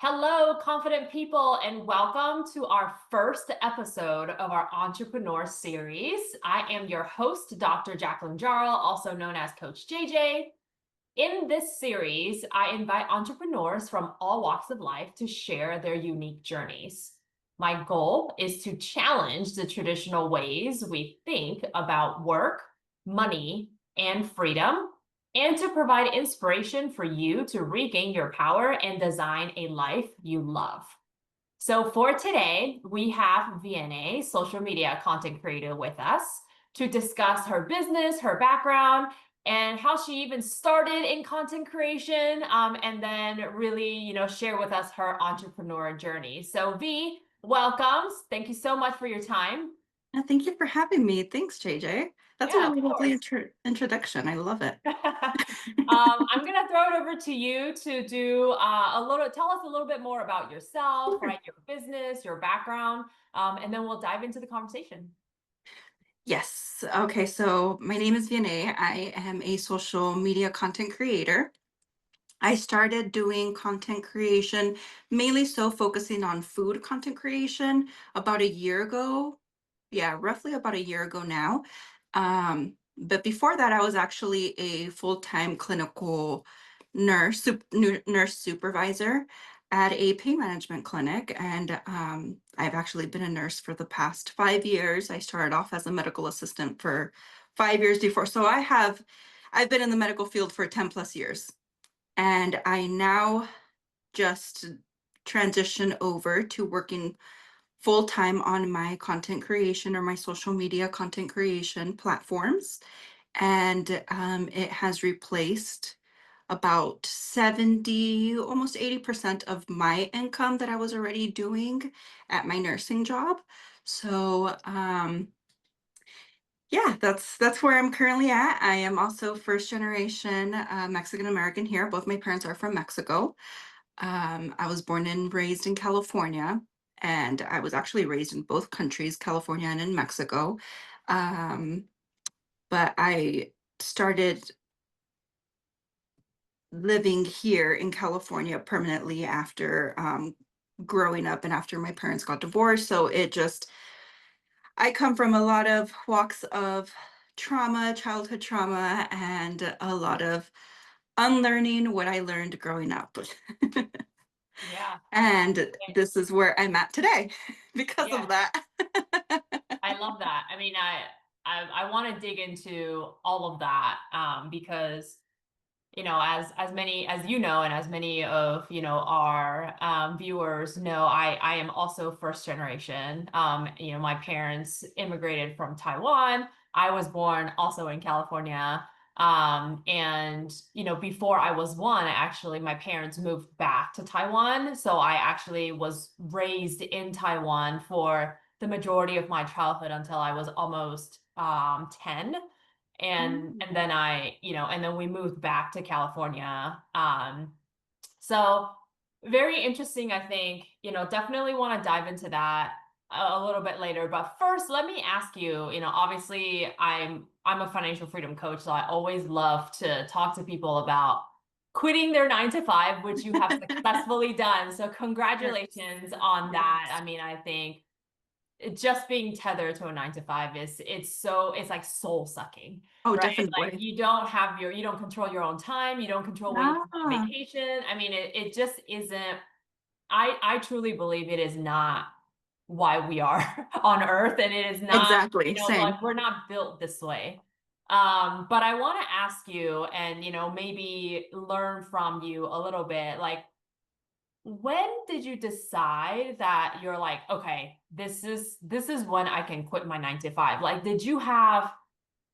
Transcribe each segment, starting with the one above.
Hello, confident people, and welcome to our first episode of our Entrepreneur Series. I am your host, Dr. Jacqueline Jarl, also known as Coach JJ. In this series, I invite entrepreneurs from all walks of life to share their unique journeys. My goal is to challenge the traditional ways we think about work, money, and freedom, and to provide inspiration for you to regain your power and design a life you love. So for today, we have Vienna, social media content creator, with us to discuss her business, her background, and how she even started in content creation, and then really, share with us her entrepreneur journey. So V, welcome. Thank you so much for your time. Thank you for having me. Thanks, JJ. That's a Yeah, of really lovely course. introduction. I love it. I'm gonna throw it over to you to do tell us a little bit more about yourself, Sure. right? Your business, your background, and then we'll dive into the conversation. Yes. Okay. So my name is Vienna. I am a social media content creator. I started doing content creation mainly so focusing on food content creation about a year ago. Yeah, roughly about a year ago now. But before that, I was actually a full-time clinical nurse supervisor at a pain management clinic. And I've actually been a nurse for the past 5 years. I started off as a medical assistant for 5 years before. So I've been in the medical field for 10 plus years. And I now just transition over to working full time on my content creation or my social media content creation platforms. And it has replaced about 70, almost 80% of my income that I was already doing at my nursing job. So, yeah, that's where I'm currently at. I am also first generation Mexican American here. Both my parents are from Mexico. I was born and raised in California, and I was actually raised in both countries, California and in Mexico. Um, but I started living here in California permanently after growing up and after my parents got divorced. I come from a lot of walks of trauma, childhood trauma, and a lot of unlearning what I learned growing up. Yeah, And this is where I'm at today because yeah, of that. I love that. I mean, I want to dig into all of that because as many as you know, and as many of our viewers know, I am also first generation. My parents immigrated from Taiwan. I was born also in California. And before I was one, actually my parents moved back to Taiwan. So I actually was raised in Taiwan for the majority of my childhood until I was almost 10, and then and then we moved back to California. So very interesting. I think definitely want to dive into that a little bit later, but first let me ask you, obviously I'm a financial freedom coach, so I always love to talk to people about quitting their 9 to 5, which you have successfully done, so Yes. congratulations on that. I Yes. mean, I think just being tethered to a 9 to 5 it's like soul sucking, Oh, right? Like definitely. you don't control your own time, you don't control when you can go on Yeah, vacation. I mean, it just isn't. I truly believe it is not why we are on earth, and it is not, exactly. Same. like we're not built this way. But I want to ask you, and maybe learn from you a little bit, like, when did you decide that you're like, okay, this is when I can quit my 9 to 5? Like, did you have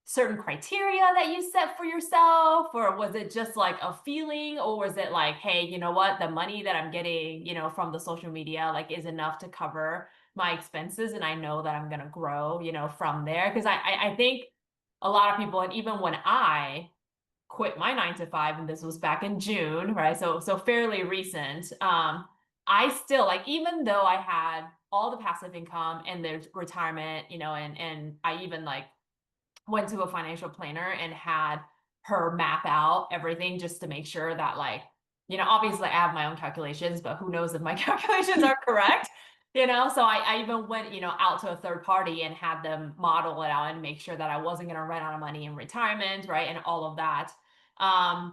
certain criteria that you set for yourself, or was it just like a feeling, or was it like, hey, you know what, the money that I'm getting, from the social media, like, is enough to cover my expenses, and I know that I'm gonna grow, from there? Because I think a lot of people, and even when I quit my 9 to 5, and this was back in June, right? So fairly recent. I still, like, even though I had all the passive income and the retirement, and I even like went to a financial planner and had her map out everything just to make sure that, like, obviously I have my own calculations, but who knows if my calculations are correct, So I even went, out to a third party and had them model it out and make sure that I wasn't going to run out of money in retirement, right? And all of that.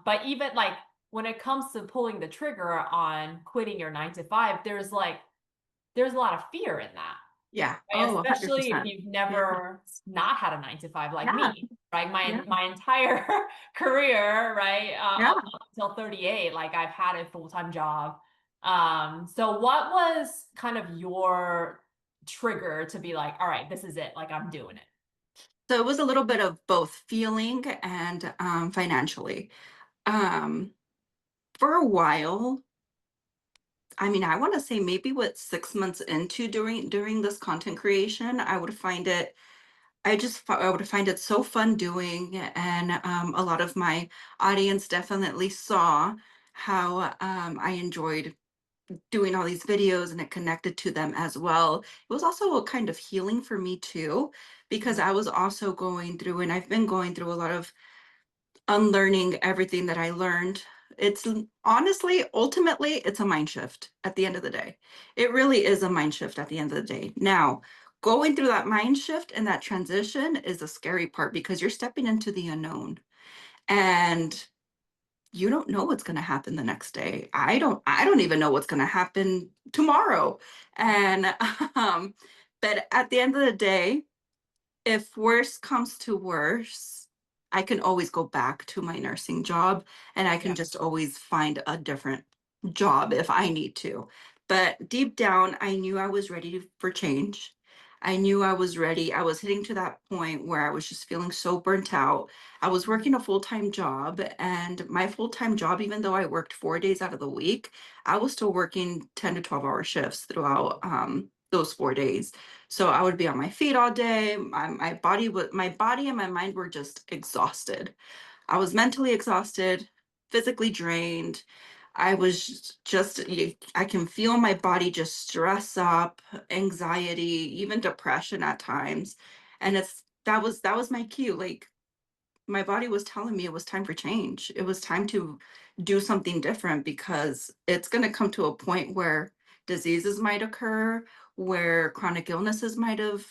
But even like when it comes to pulling the trigger on quitting your 9 to 5, there's a lot of fear in that. Yeah. Right? Oh, Especially if 100%. you've Yeah. never not had a 9 to 5 like Yeah. me, right? My Yeah. my entire career, right, Yeah. up until 38, like I've had a full-time job. So what was kind of your trigger to be like, all right, this is it, like I'm doing it? So it was a little bit of both feeling and financially. Um, for a while, I mean, I want to say maybe what 6 months into during this content creation, I would find it so fun doing, and a lot of my audience definitely saw how I enjoyed doing all these videos, and it connected to them as well. It was also a kind of healing for me too, because Mhm. I was also going through, and I've been going through a lot of unlearning everything that I learned. Honestly, ultimately, it's a mind shift at the end of the day. It really is a mind shift at the end of the day. Now, going through that mind shift and that transition is the scary part because you're stepping into the unknown and you don't know what's going to happen the next day. I don't even know what's going to happen tomorrow. And um but at the end of the day, if worse comes to worse, I can always go back to my nursing job and I can Yeah. just always find a different job if I need to. But deep down, I knew I was ready for change. I knew I was ready. I was hitting to that point where I was just feeling so burnt out. I was working a full time job, and my full time job, even though I worked 4 days out of the week, I was still working 10 to 12-hour shifts throughout those 4 days. So I would be on my feet all day. My body and my mind were just exhausted. I was mentally exhausted, physically drained. I was I can feel my body just stress up, anxiety, even depression at times. And that was my cue. Like my body was telling me it was time for change. It was time to do something different because it's going to come to a point where diseases might occur, where chronic illnesses might have,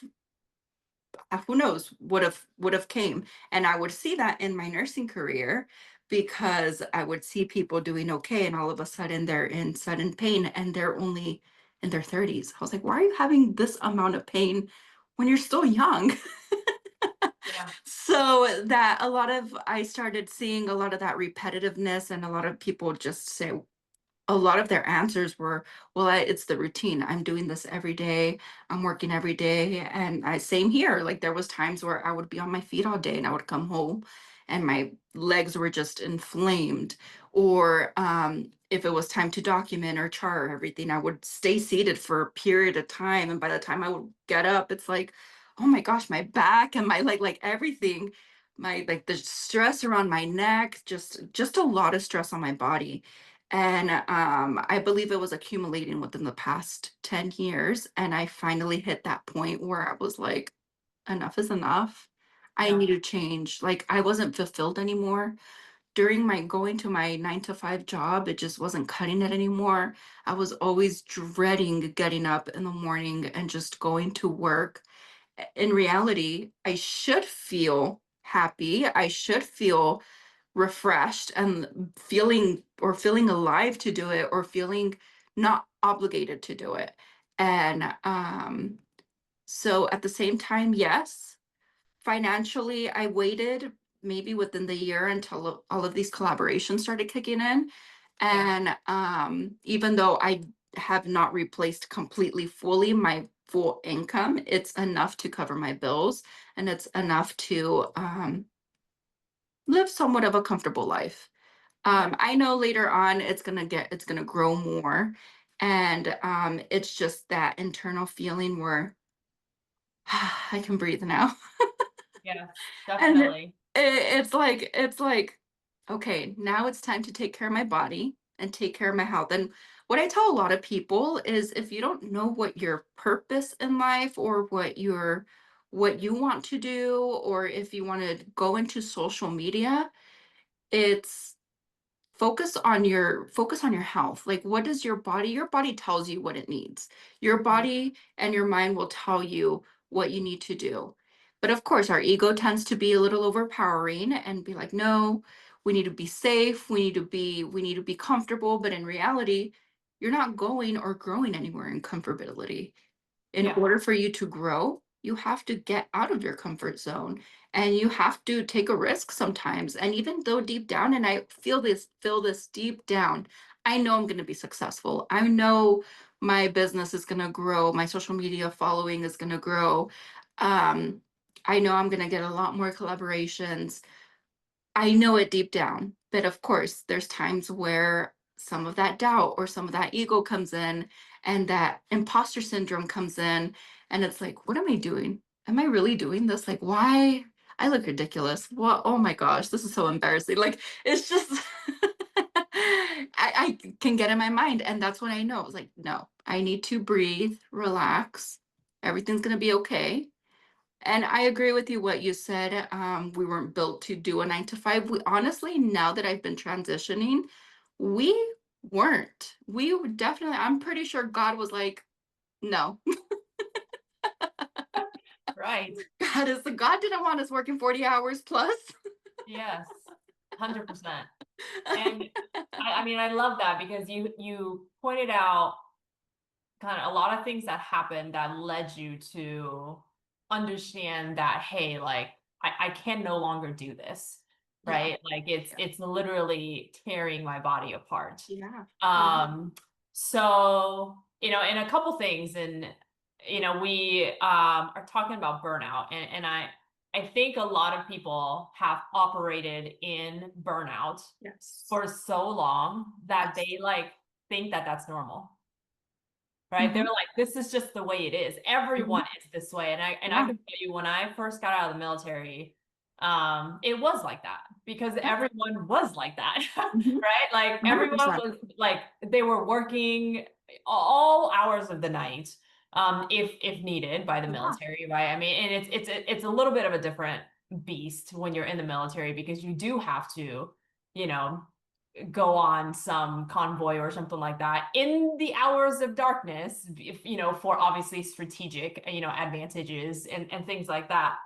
who knows, would have came. And I would see that in my nursing career because I would see people doing okay and all of a sudden they're in sudden pain and they're only in their 30s. I was like, why are you having this amount of pain when you're still young? Yeah. So that a lot of I started seeing a lot of that repetitiveness, and a lot of people just say, a lot of their answers were, well, it's the routine. I'm doing this every day. I'm working every day. And same here. Like there was times where I would be on my feet all day and I would come home and my legs were just inflamed. Or if it was time to document or chart everything, I would stay seated for a period of time. And by the time I would get up, it's like, oh my gosh, my back and my like everything, my like the stress around my neck, just a lot of stress on my body. And I believe it was accumulating within the past 10 years. And I finally hit that point where I was like, enough is enough. I Yeah. need to change. Like, I wasn't fulfilled anymore. During my going to my 9 to 5 job, it just wasn't cutting it anymore. I was always dreading getting up in the morning and just going to work. In reality, I should feel happy. I should feel refreshed and feeling alive to do it, or feeling not obligated to do it. And so at the same time, yes, financially I waited maybe within the year until all of these collaborations started kicking in. Yeah. And even though I have not replaced completely fully my full income, it's enough to cover my bills, and it's enough to live somewhat of a comfortable life. Yeah. I know later on it's gonna grow more. And it's just that internal feeling where I can breathe now. Yes, And definitely. it's like, okay, now it's time to take care of my body and take care of my health. And what I tell a lot of people is, if you don't know what your purpose in life, or what you want to do, or if you want to go into social media, it's focus on your health. Like, what does your body tells you what it needs. Your Mhm. body and your mind will tell you what you need to do. But of course, our ego tends to be a little overpowering and be like, no, we need to be safe, we need to be comfortable. But in reality, you're not going or growing anywhere in comfortability. In Yeah. order for you to grow, you have to get out of your comfort zone and you have to take a risk sometimes. And even though deep down, and I feel this deep down, I know I'm going to be successful. I know my business is going to grow, my social media following is going to grow. Um, I know I'm going to get a lot more collaborations. I know it deep down, but of course, there's times where some of that doubt or some of that ego comes in and that imposter syndrome comes in. And it's like, what am I doing? Am I really doing this? Like, why? I look ridiculous. What? Oh my gosh, this is so embarrassing. Like, it's just, I can get in my mind. And that's when I know it's like, no, I need to breathe, relax. Everything's going to be okay. And I agree with you what you said. We weren't built to do a 9 to 5. We honestly, now that I've been transitioning, we weren't. We were definitely, I'm pretty sure God was like, no. Right. God didn't want us working 40 hours plus. Yes. 100%. And I mean, I love that because you pointed out kind of a lot of things that happened that led you to understand that, hey, like I can no longer do this, Yeah. right? Like Yeah. it's literally tearing my body apart. Yeah. Yeah. Um, so, and a couple things, and we are talking about burnout, and I think a lot of people have operated in burnout Yes. for so long that Yes. they like think that that's normal, right? They're Hmm. like, this is just the way it is. Hmm. Everyone is this way. And I Yeah. can tell you when I first got out of the military, it was like that because Yeah. everyone was like that, Hmm. right? Like everyone 100%. was like they were working all hours of the night, if needed by the Yeah. military, right? I mean, and it's a little bit of a different beast when you're in the military because you do have to, you know, go on some convoy or something like that in the hours of darkness, if, for obviously strategic, advantages and things like that.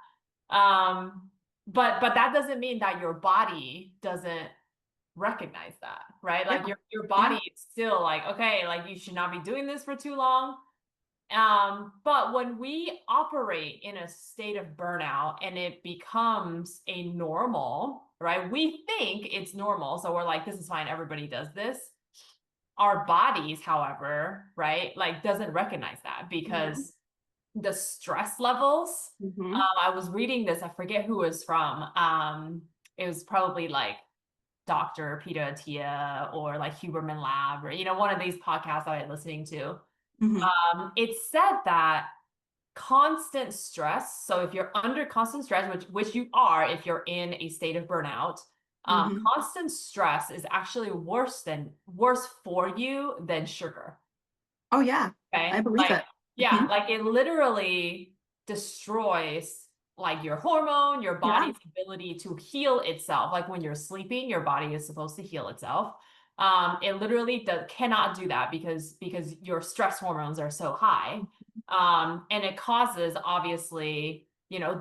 But that doesn't mean that your body doesn't recognize that, right? Yeah. Like your Yeah. body is still like, okay, like you should not be doing this for too long. But when we operate in a state of burnout and it becomes a normal, right? We think it's normal. So we're like, this is fine. Everybody does this. Our bodies, however, right? Like doesn't recognize that Hmm. because the stress levels, Hmm. I was reading this, I forget who it was from. It was probably like Dr. Peter Attia or like Huberman Lab or, one of these podcasts I was listening to. Hmm. It said that constant stress. So if you're under constant stress, which you are if you're in a state of burnout, Hmm. constant stress is actually worse for you than sugar. Oh, yeah. I Okay. believe Like, it. yeah, Hmm. like it literally destroys like your hormone, your Yeah. body's ability to heal itself. Like when you're sleeping, your body is supposed to heal itself. It literally cannot do that because your stress hormones are so high. And it causes obviously,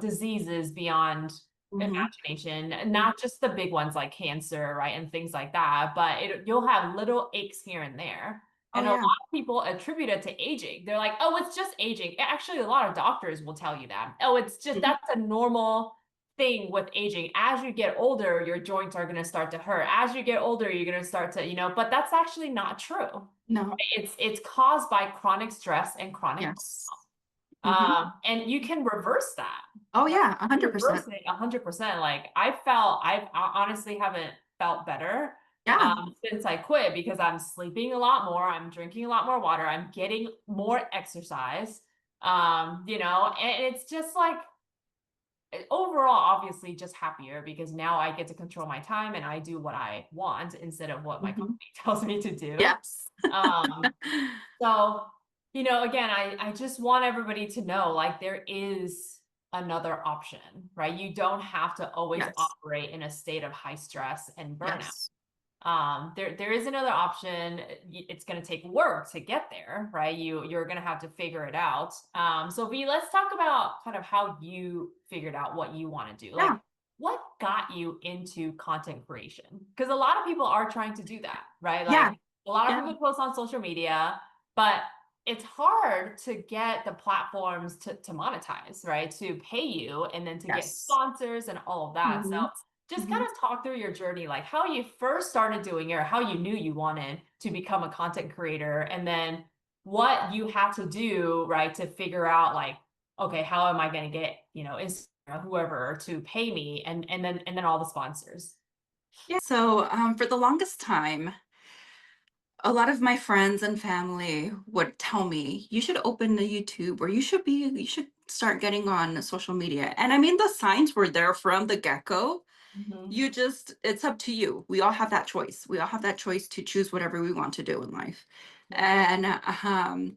diseases beyond Hmm. imagination, not just the big ones like cancer, right, and things like that, but you'll have little aches here and there. Oh, And a lot yeah. of people attribute it to aging. They're like, oh, it's just aging. Actually, a lot of doctors will tell you that. Oh, it's just Mhm. that's a normal thing with aging. As you get older, your joints are going to start to hurt. As you get older, you're going to start to, but that's actually not true. No. It's caused by chronic stress and chronic. Yes. Hmm. And you can reverse that, Oh, right? yeah. You can 100%. reverse it 100%. Like I honestly haven't felt better Yeah. since I quit because I'm sleeping a lot more, I'm drinking a lot more water, I'm getting more exercise. And it's just like overall, obviously, just happier because now I get to control my time and I do what I want instead of what my Hmm. company tells me to do. Yes. Um, so, again, I just want everybody to know like there is another option, right? You don't have to always Yes. operate in a state of high stress and burnout. Yes. There is another option. It's going to take work to get there, right? You're going to have to figure it out. So V, let's talk about kind of how you figured out what you want to do. Like, Yeah, what got you into content creation? Because a lot of people are trying to do that, right? Like, yeah, a lot of yeah, people post on social media, but it's hard to get the platforms to monetize, right? To pay you and then to get yes. sponsors and all of that. So Hmm. just kind Hmm. of talk through your journey, like how you first started doing it or how you knew you wanted to become a content creator, and then what you had to do, right, to figure out like, okay, how am I going to get, Instagram, whoever to pay me, and then all the sponsors. Yeah. So for the longest time, a lot of my friends and family would tell me, you should open a YouTube or you should start getting on social media. And I mean, the signs were there from the get-go. Mhm. You just, it's up to you. We all have that choice. We all have that choice to choose whatever we want to do in life. Yeah. And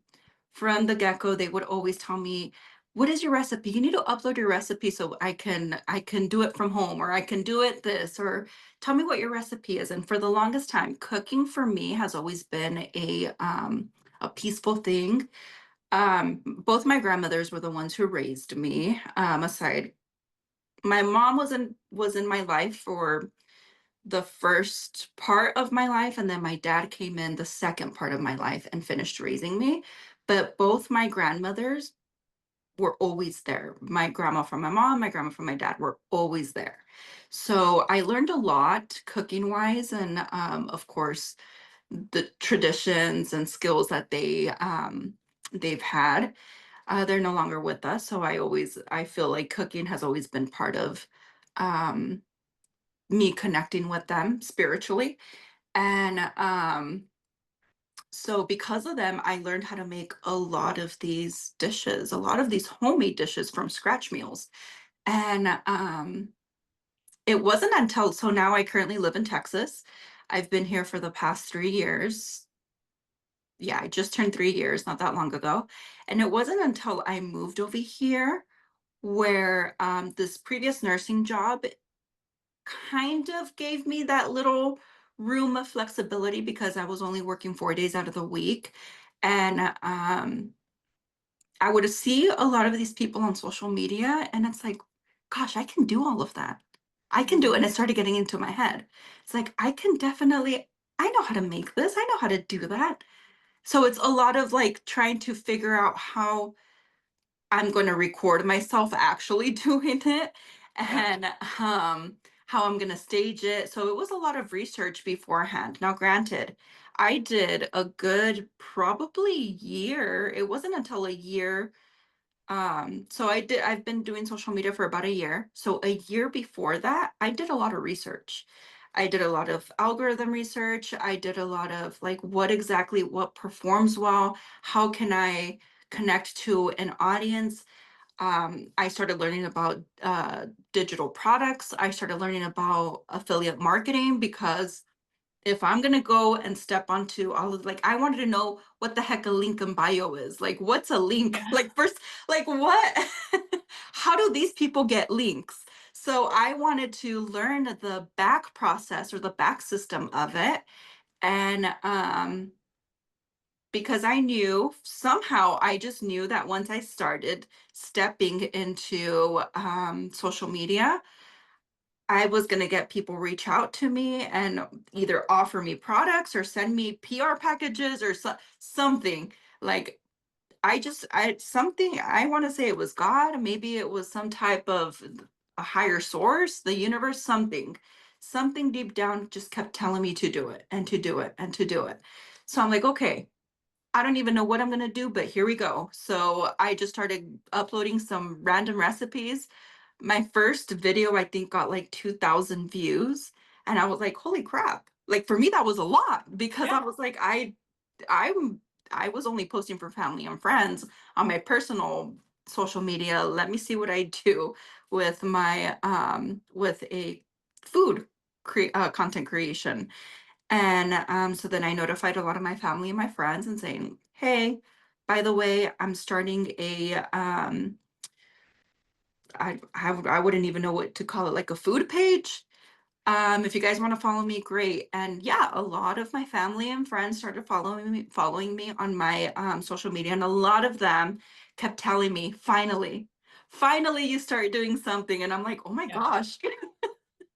from the get-go, they would always tell me, what is your recipe? You need to upload your recipe so I can do it from home, or I can do it this, or tell me what your recipe is. And for the longest time, cooking for me has always been a peaceful thing. Both my grandmothers were the ones who raised me. Aside, my mom was in my life for the first part of my life, and then my dad came in the second part of my life and finished raising me. But both my grandmothers were always there. My grandma from my mom, my grandma from my dad were always there. So I learned a lot cooking wise, and of course the traditions and skills that they've had. They're no longer with us, so I feel like cooking has always been part of um, me connecting with them spiritually. And so because of them, I learned how to make a lot of these dishes, a lot of these homemade dishes from scratch meals. And it wasn't until, so now I currently live in Texas. I've been here for the past 3 years. Yeah, I just turned 3 years not that long ago. And it wasn't until I moved over here where this previous nursing job kind of gave me that little room of flexibility because I was only working 4 days out of the week. And I would see a lot of these people on social media, and it's like, gosh, I can do all of that. I can do it. And it started getting into my head. It's like, I know how to make this, I know how to do that. So it's a lot of like trying to figure out how I'm gonna record myself actually doing it, Yeah. and, how I'm gonna stage it, so it was a lot of research beforehand. Now granted, I did a good probably year, it wasn't until a year, so I've been doing social media for about a year, so a year before that, I did a lot of research. I did a lot of algorithm research, I did a lot of, like, what performs well, how can I connect to an audience. I started learning about digital products. I started learning about affiliate marketing because if I'm gonna go and step onto all of, like, I wanted to know what the heck a link in bio is. Like, what's a link? Yeah. Like, first, like, what? How do these people get links? So I wanted to learn the back process or the back system of it. And because I knew somehow I just knew that once I started stepping into social media, I was going to get people reach out to me and either offer me products or send me PR packages or something. Like something, I want to say it was God, maybe it was some type of a higher source, the universe, something deep down just kept telling me to do it and to do it and to do it. So I'm like, okay, I don't even know what I'm gonna do, but here we go. So I just started uploading some random recipes. My first video, I think, got like 2,000 views. And I was like, holy crap. Like for me, that was a lot because I Yeah. was like, I'm I was only posting for family and friends on my personal social media. Let me see what I do with my with a content creation. And so then I notified a lot of my family and my friends and saying, hey, by the way, I'm starting I wouldn't even know what to call it, like a food page. If you guys want to follow me, great. And yeah, a lot of my family and friends started following me on my social media, and a lot of them kept telling me, finally you start doing something. And I'm like, oh my Yeah. gosh.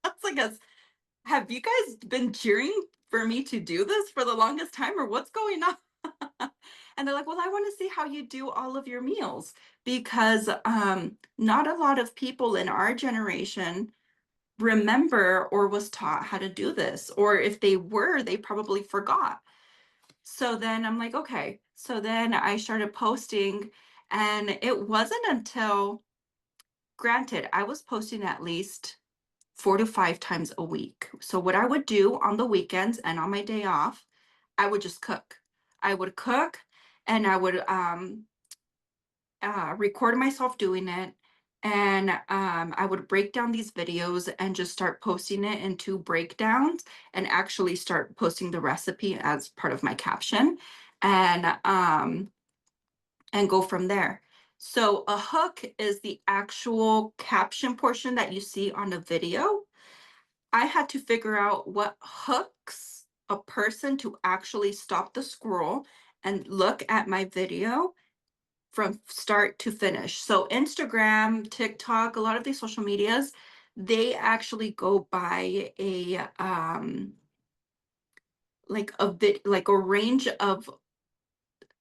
That's like have you guys been cheering for me to do this for the longest time, or what's going on? And they're like, well, I want to see how you do all of your meals, because not a lot of people in our generation remember or was taught how to do this, or if they were, they probably forgot. So then I'm like, okay. So then I started posting, and it wasn't until, granted, I was posting at least 4 to 5 times a week. So what I would do on the weekends and on my day off, I would just cook. I would cook, and I would record myself doing it. And I would break down these videos and just start posting it into breakdowns, and actually start posting the recipe as part of my caption, and go from there. So a hook is the actual caption portion that you see on a video. I had to figure out what hooks a person to actually stop the scroll and look at my video from start to finish. So Instagram, TikTok, a lot of these social medias, they actually go by a like a bit like a range of,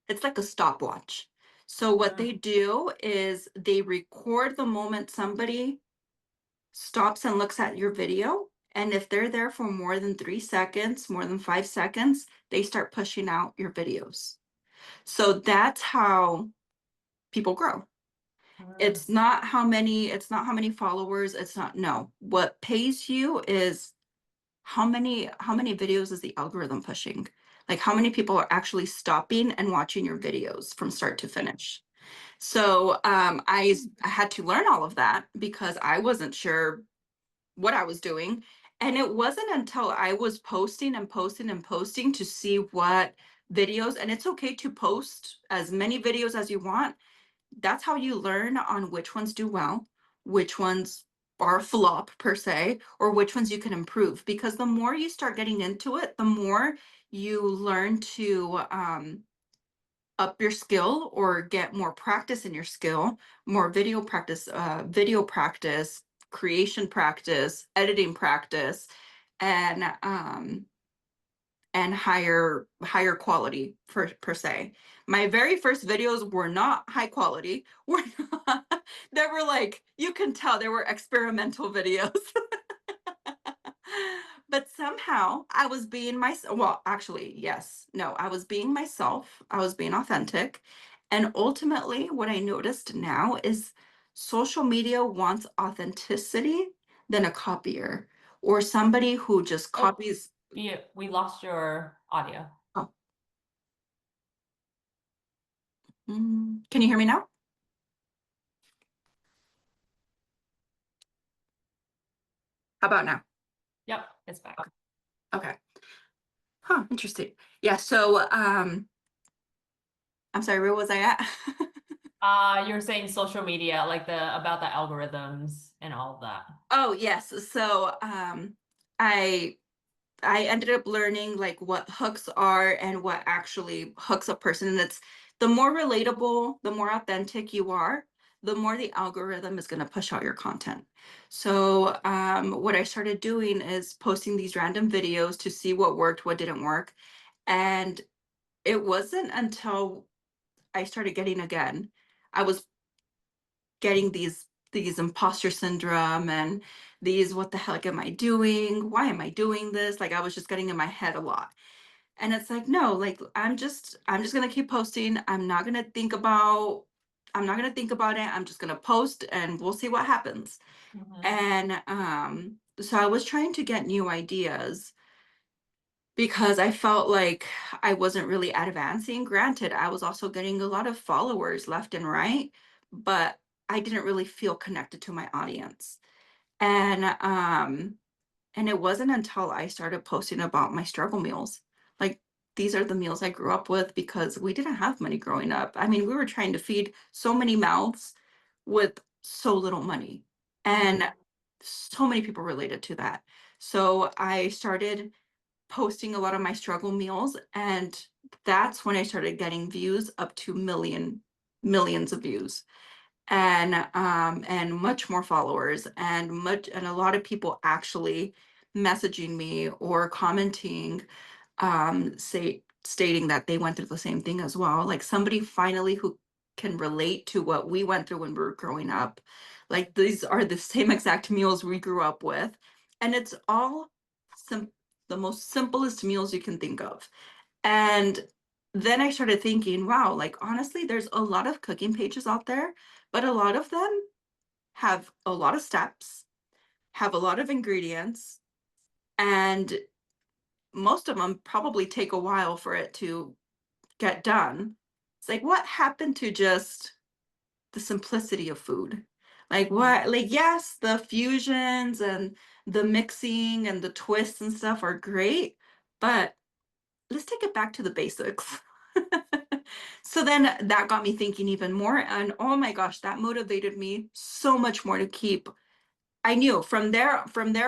it's like a stopwatch. So what Mm, they do is they record the moment somebody stops and looks at your video. And if they're there for more than 3 seconds, more than 5 seconds, they start pushing out your videos. So that's how people grow. mm, It's not how many followers, it's not, no. What pays you is how many videos is the algorithm pushing? Like how many people are actually stopping and watching your videos from start to yeah. finish? So I had to learn all of that because I wasn't sure what I was doing. And it wasn't until I was posting and posting and posting to see what videos, and it's okay to post as many videos as you want. That's how you learn on which ones do well, which ones are a flop per se, or which ones you can improve. Because the more you start getting into it, the more you learn to up your skill or get more practice in your skill, more video practice, creation practice, editing practice, and higher quality per se. My very first videos were not high quality. Were not, they were like, you can tell they were experimental videos. But somehow I was being myself. Well, actually, yes. No, I was being myself. I was being authentic. And ultimately, what I noticed now is social media wants authenticity than a copier, or somebody who just Oh, copies. yeah, we lost your audio. Oh, can you hear me now? How about now? Yep, it's back. Okay. Huh, interesting. Yeah, so I'm sorry, where was I at? You're saying social media, like the about the algorithms and all of that. Oh, yes. So I I ended up learning like what hooks are and what actually hooks a person. And it's the more relatable, the more authentic you are, the more the algorithm is going to push out your content. So what I started doing is posting these random videos to see what worked, what didn't work. And it wasn't until I started getting, again, I was getting these imposter syndrome and these, what the heck am I doing? Why am I doing this? Like I was just getting in my head a lot. And it's like, no, like I'm just gonna keep posting. I'm not gonna think about it. I'm just gonna post and we'll see what happens. Mhm. And so I was trying to get new ideas because I felt like I wasn't really advancing. Granted, I was also getting a lot of followers left and right, but I didn't really feel connected to my audience. And it wasn't until I started posting about my struggle meals. Like these are the meals I grew up with because we didn't have money growing up. I mean, we were trying to feed so many mouths with so little money. Mhm. And so many people related to that. So I started posting a lot of my struggle meals, and that's when I started getting views up to millions of views, and much more followers, and a lot of people actually messaging me or commenting, stating that they went through the same thing as well, like somebody finally who can relate to what we went through when we were growing up. Like, these are the same exact meals we grew up with, and it's all sim- the most simplest meals you can think of. And then I started thinking, wow, like, honestly, there's a lot of cooking pages out there, but a lot of them have a lot of steps, have a lot of ingredients, and most of them probably take a while for it to get done. It's like, what happened to just the simplicity of food? Like, Mhm. what, like, yes, the fusions and the mixing and the twists and stuff are great, but let's take it back to the basics. So then that got me thinking even more. And oh my gosh, that motivated me so much more to keep. I knew from there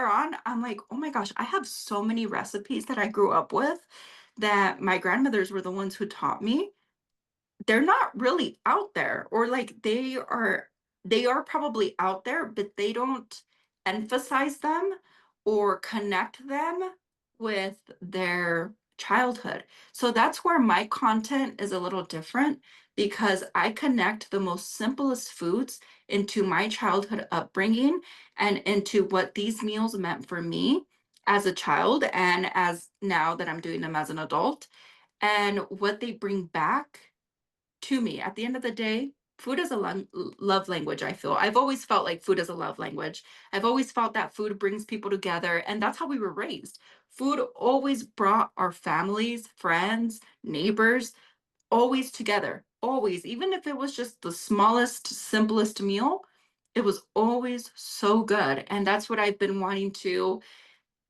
on, I'm like, oh my gosh, I have so many recipes that I grew up with that my grandmothers were the ones who taught me. They're not really out there, or like they are probably out there, but they don't emphasize them or connect them with their childhood. So that's where my content is a little different, because I connect the most simplest foods into my childhood upbringing and into what these meals meant for me as a child, and as now that I'm doing them as an adult, and what they bring back to me. At the end of the day, food is a love language, I feel. I've always felt like food is a love language. I've always felt that food brings people together, and that's how we were raised. Food always brought our families, friends, neighbors, always together. Always. Even if it was just the smallest, simplest meal, it was always so good. And that's what I've been wanting to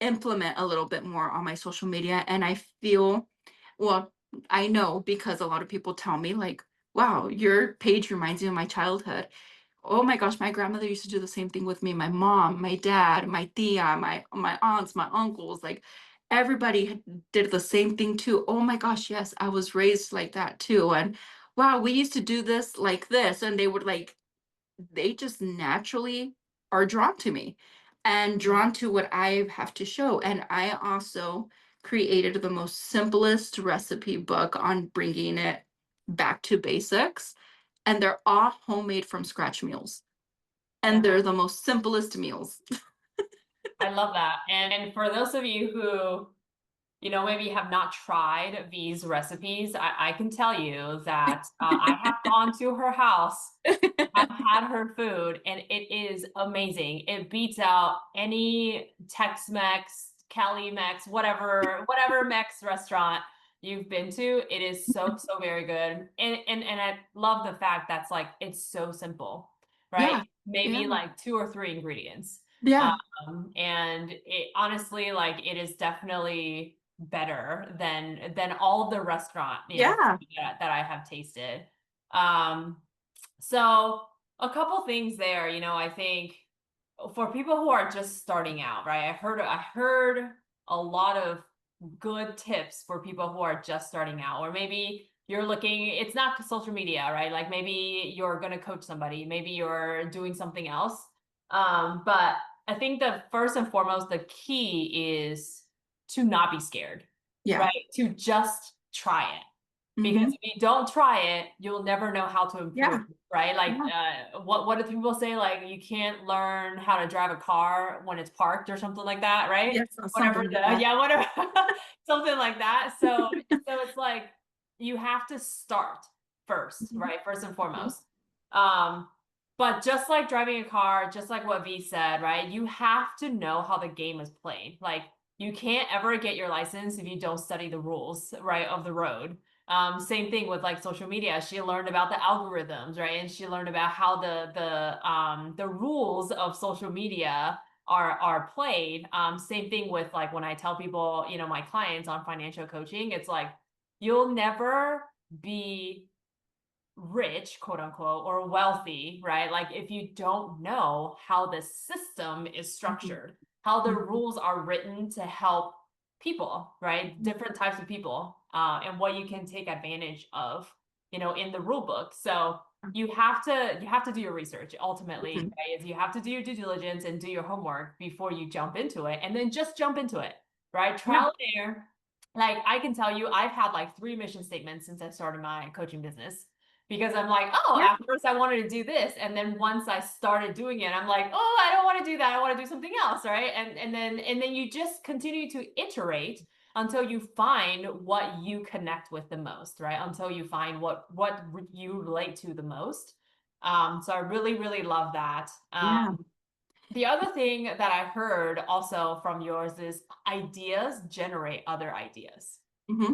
implement a little bit more on my social media. And I feel, well, I know because a lot of people tell me, like, wow, your page reminds me of my childhood. Oh my gosh, my grandmother used to do the same thing with me. My mom, my dad, my tia, my aunts, my uncles, like everybody did the same thing too. Oh my gosh, yes, I was raised like that too. And wow, we used to do this like this. And they would like, they just naturally are drawn to me and Mhm. drawn to what I have to show. And I also created the most simplest recipe book on bringing it back to basics. And they're all homemade from scratch meals. And Yeah. they're the most simplest meals. I love that. And for those of you who, maybe have not tried these recipes, I can tell you that I have gone to her house. I've had her food and it is amazing. It beats out any Tex-Mex, Cali-Mex, whatever Mex restaurant you've been to. It is so, so very good. And I love the fact that's like it's so simple, right? Yeah. Maybe Yeah. like two or three ingredients. Yeah. And it honestly, like it is definitely better than all of the restaurant, Yeah. food that I have tasted. Um, so a couple things there, I think for people who are just starting out, right? I heard a lot of good tips for people who are just starting out, or maybe you're looking, it's not social media, right? Like maybe you're going to coach somebody, maybe you're doing something else. But I think the first and foremost, the key is to not be scared, Yeah. right? To just try it. Because Hmm. if you don't try it, you'll never know how to improve, Yeah. right? Like, Yeah. what do people say? Like, you can't learn how to drive a car when it's parked or something like that, right? Yes. Whatever Something like the that. yeah, whatever something like that. So it's like you have to start first, Mhm. right? First and Mhm. foremost. Um, but just like driving a car, just like what V said, right? You have to know how the game is played. Like, you can't ever get your license if you don't study the rules, right, of the road. Same thing with like social media. She learned about the algorithms, right? And she learned about how the rules of social media are played. Same thing with like when I tell people, my clients on financial coaching, it's like you'll never be rich, quote unquote, or wealthy, right? Like if you don't know how the system is Mhm. structured. how the Mhm. rules are written to help people, right? Different types of people, and what you can take advantage of, in the rule book. So you have to do your research ultimately, Mhm. right? Is you have to do your due diligence and do your homework before you jump into it, and then just jump into it, right? Yeah. Trial and error. Like I can tell you, I've had like three mission statements since I started my coaching business because I'm like, oh, Yeah. at first I wanted to do this, and then once I started doing it, I'm like, oh, I don't want to do that. I want to do something else, right? And then you just continue to iterate until you find what you connect with the most, right? Until you find what you relate to the most. So I really, really love that. Yeah. The other thing that I heard also from yours is ideas generate other ideas, Hmm.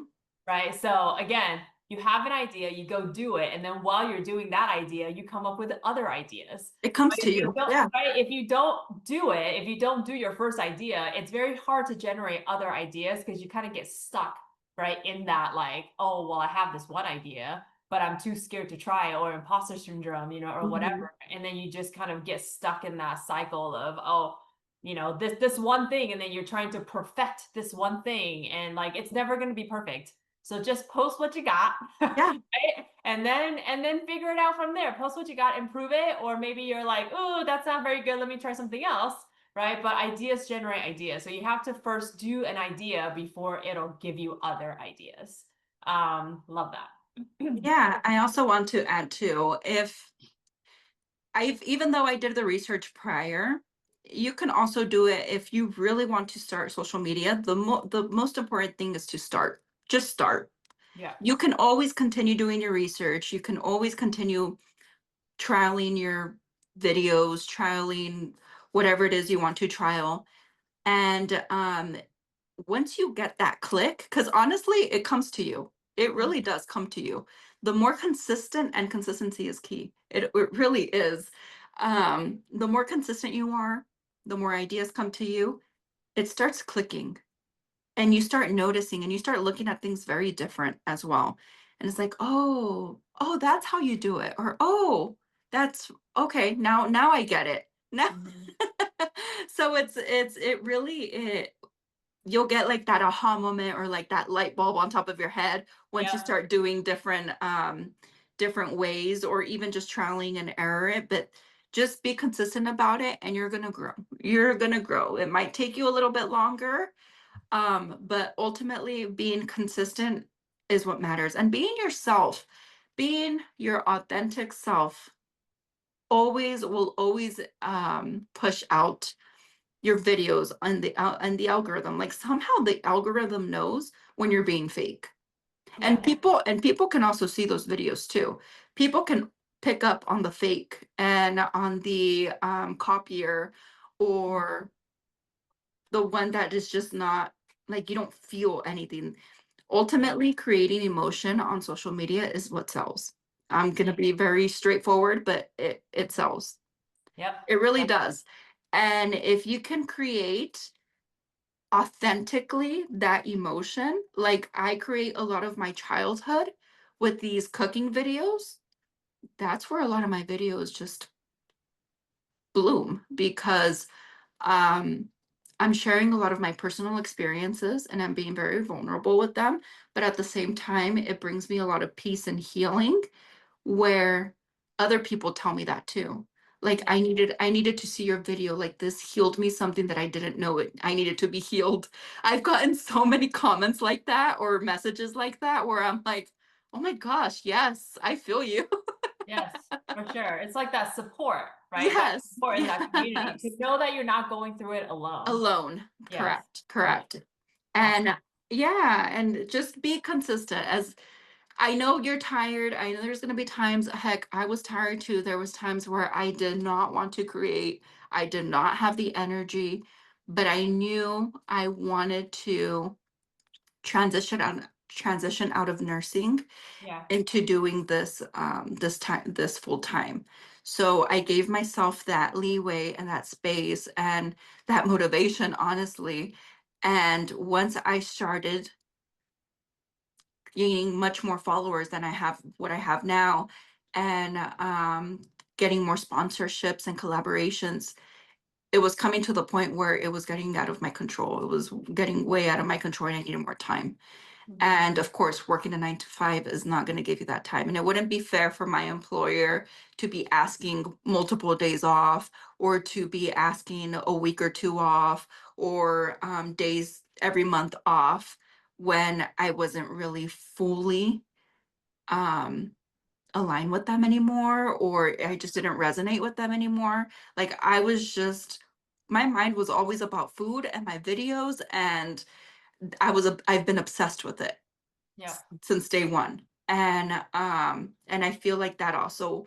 right? So again, you have an idea, you go do it, and then while you're doing that idea, you come up with other ideas. It comes But to if you you. don't, Yeah. right, if you don't do it, if you don't do your first idea, it's very hard to generate other ideas because you kind of get stuck, right, in that like, oh, well, I have this one idea, but I'm too scared to try, or imposter syndrome, or Hmm. whatever. And then you just kind of get stuck in that cycle of, oh, this one thing, and then you're trying to perfect this one thing, and like it's never going to be perfect. So just post what you got, Yeah. right? And then figure it out from there. Post what you got, improve it, or maybe you're like, oh, that's not very good. Let me try something else, right? But ideas generate ideas. So you have to first do an idea before it'll give you other ideas. Love that. Yeah. I also want to add too, if I've even though I did the research prior, you can also do it if you really want to start social media. The most important thing is to start. Just start. Yeah. You can always continue doing your research. You can always continue trialing your videos, trialing whatever it is you want to trial. And once you get that click, because honestly, it comes to you. It really does come to you. The more consistent, and consistency is key. It really is. The more consistent you are, the more ideas come to you. It starts clicking, and you start noticing, and you start looking at things very different as well. And it's like, oh, that's how you do it, or oh, that's okay. Now I get it. Now, Mhm. so it really you'll get like that aha moment, or like that light bulb on top of your head once you Yep. start doing different ways, or even just trialing and error it. But just be consistent about it, and you're gonna grow. It might take you a little bit longer, but ultimately being consistent is what matters, and being yourself, being your authentic self always will always push out your videos on the algorithm. Like, somehow the algorithm knows when you're being fake. And Yeah. people can also see those videos too. People can pick up on the fake and on the copier, or the one that is just not, like, you don't feel anything. Yeah. Ultimately, creating emotion on social media is what sells. I'm gonna Yeah. be very straightforward, but it sells. Yep. It really Yep. does. And if you can create authentically that emotion, like I create a lot of my childhood with these cooking videos, that's where a lot of my videos just bloom, because um I'm sharing a lot of my personal experiences, and I'm being very vulnerable with them, but at the same time it brings me a lot of peace and healing, where other people tell me that too. Like, Yeah. I needed to see your video, like this healed me, something that I didn't know I needed to be healed. I've gotten so many comments like that, or messages like that, where I'm like, oh my gosh, yes, I feel you. Yes, for sure. It's like that support, right? That Yes, support in that community to yes. know that you're not going through it alone. Alone. Yes. Correct, Yeah. correct. Awesome. And yeah, and just be consistent. As I know you're tired. I know there's going to be times, heck, I was tired too. There was times where I did not want to create. I did not have the energy, but I knew I wanted to transition out of nursing Yeah. into doing this full time. So I gave myself that leeway and that space and that motivation, honestly. And once I started gaining much more followers than what I have now, and getting more sponsorships and collaborations, it was coming to the point where it was getting out of my control. It was getting way out of my control and I needed more time. Mhm. And of course, working a 9 to 5 is not going to give you that time. And it wouldn't be fair for my employer to be asking multiple days off or to be asking a week or two off or days every month off when I wasn't really fully um, aligned with them anymore or I Yeah. just didn't resonate with them anymore. Like I was just, my mind was always about food and my videos and I've been obsessed with it Yeah. since day one. And I feel like that also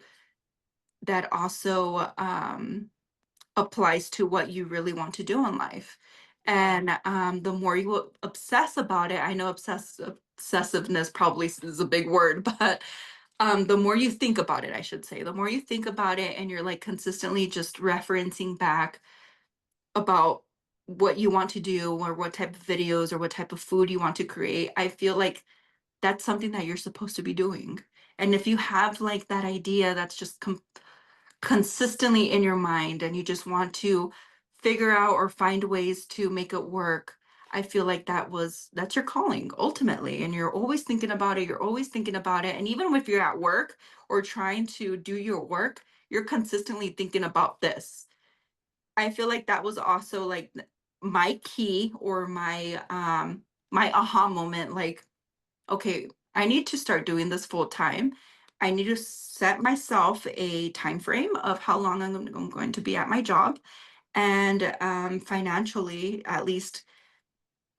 applies to what you really want to do in life. Yeah. And the more you obsess about it, I know obsessiveness probably is a big word, but the more you think about it, I should say, the more you think about it and you're like consistently just referencing back about what you want to do or what type of videos or what type of food you want to create, I feel like that's something that you're supposed to be doing. And if you have like that idea that's just consistently in your mind and you just want to figure out or find ways to make it work, I feel like that's your calling ultimately. And you're always thinking about it, you're always thinking about it. And even if you're at work or trying to do your work, you're consistently thinking about this. I feel like that was also like my key or my aha moment, like, okay, I need to start doing this full time. I need to set myself a time frame of how long I'm going to be at my job and financially at least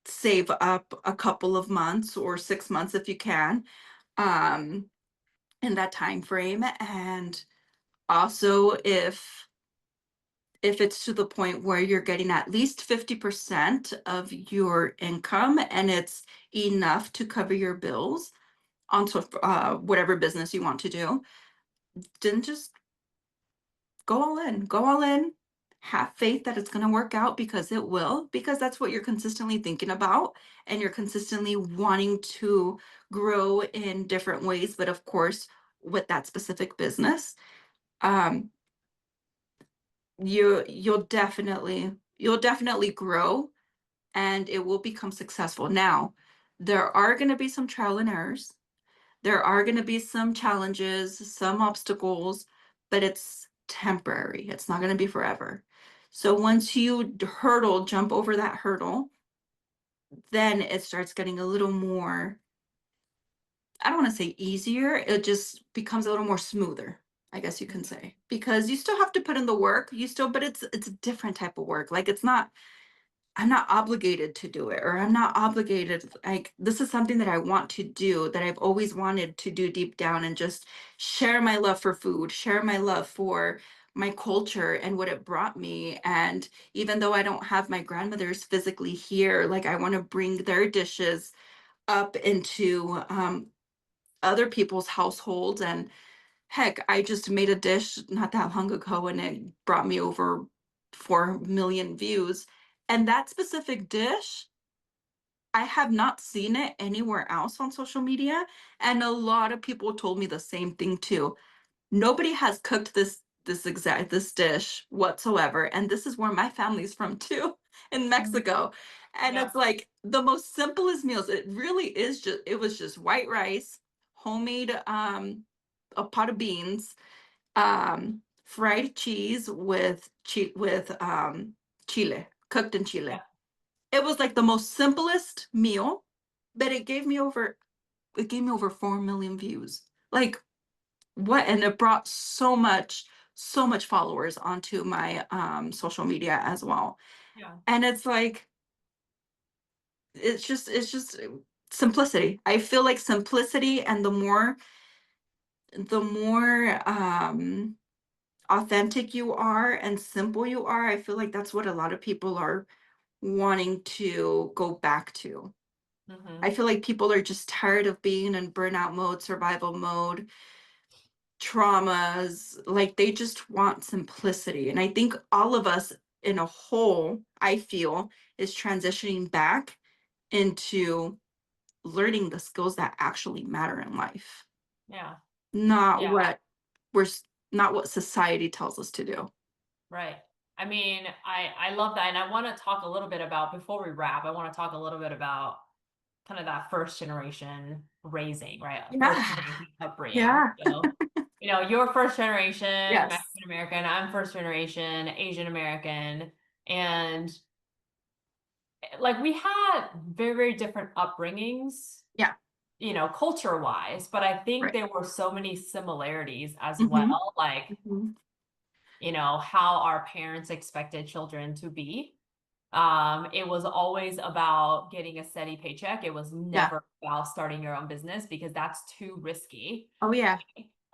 save up a couple of months or 6 months if you can um, in that time frame. And also if it's to the point where you're getting at least 50% of your income and it's enough to cover your bills onto whatever business you want to do, then just go all in, have faith that it's going to work out because it will, because that's what you're consistently thinking about and you're consistently wanting to grow in different ways. But of course, with that specific business, um, you'll definitely grow and it will become successful. Now, there are going to be some trial and errors. There are going to be some challenges, some obstacles, but it's temporary. It's not going to be forever. So once you jump over that hurdle, then it starts getting a little more, I don't want to say easier, it just becomes a little more smoother, I guess you can Mhm. say. Because you still have to put in the work, but it's a different type of work. Like it's not I'm not obligated to do it, or I'm not obligated. Like, this is something that I want to do, that I've always wanted to do deep down, and just share my love for food, share my love for my culture and what it brought me. And even though I don't have my grandmothers physically here, like, I want to bring their dishes up into other people's households. And heck, I just made a dish not that long ago and it brought me over 4 million views. And that specific dish, I have not seen it anywhere else on social media. And a lot of people told me the same thing too. Nobody has cooked this dish whatsoever. And this is where my family's from too, in Mhm. Mexico. And Yeah. it's like the most simplest meals. It really is just it was just white rice, homemade a pot of beans, fried cheese with chile, cooked in Yeah. chile. It was like the most simplest meal, but it gave me over 4 million views. Like what? And it brought so much followers onto my social media as well. Yeah. And it's like it's just simplicity. I feel like simplicity, and the more authentic you are and simple you are, I feel like that's what a lot of people are wanting to go back to. I Mhm. feel like people are just tired of being in burnout mode, survival mode, traumas. Like they just want simplicity. And I think all of us in a whole, I feel, is transitioning back into learning the skills that actually matter in life, Yeah. not Yeah. what we're not what society tells us to do. Right. I mean, I love that, and I want to talk a little bit about before we wrap. I want to talk a little bit about kind of that first generation raising, right? First Yeah. generation upbringing. Yeah. So, you're first generation Yes. Mexican American, I'm first generation Asian American, and like we had very, very different upbringings, Yeah. culture wise, but I think Right. there were so many similarities as Mm-hmm. well, like, Mm-hmm. how our parents expected children to be. It was always about getting a steady paycheck. It was Yeah. never about starting your own business because that's too risky. Oh yeah.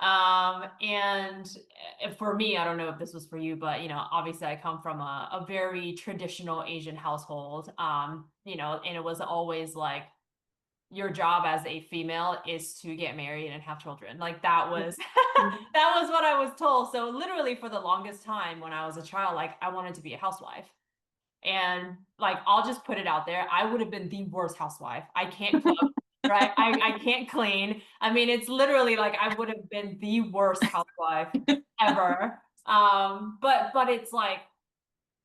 And for me, I don't know if this was for you, but obviously I come from a very traditional Asian household. And it was always like your job as a female is to get married and have children. Like that Yeah. was Mhm. that was what I was told. So literally for the longest time when I was a child, like I wanted to be a housewife. And like I'll just put it out there, I would have been the worst housewife. I can't cook, right? I can't clean. I mean, it's literally like I would have been the worst housewife ever. But it's like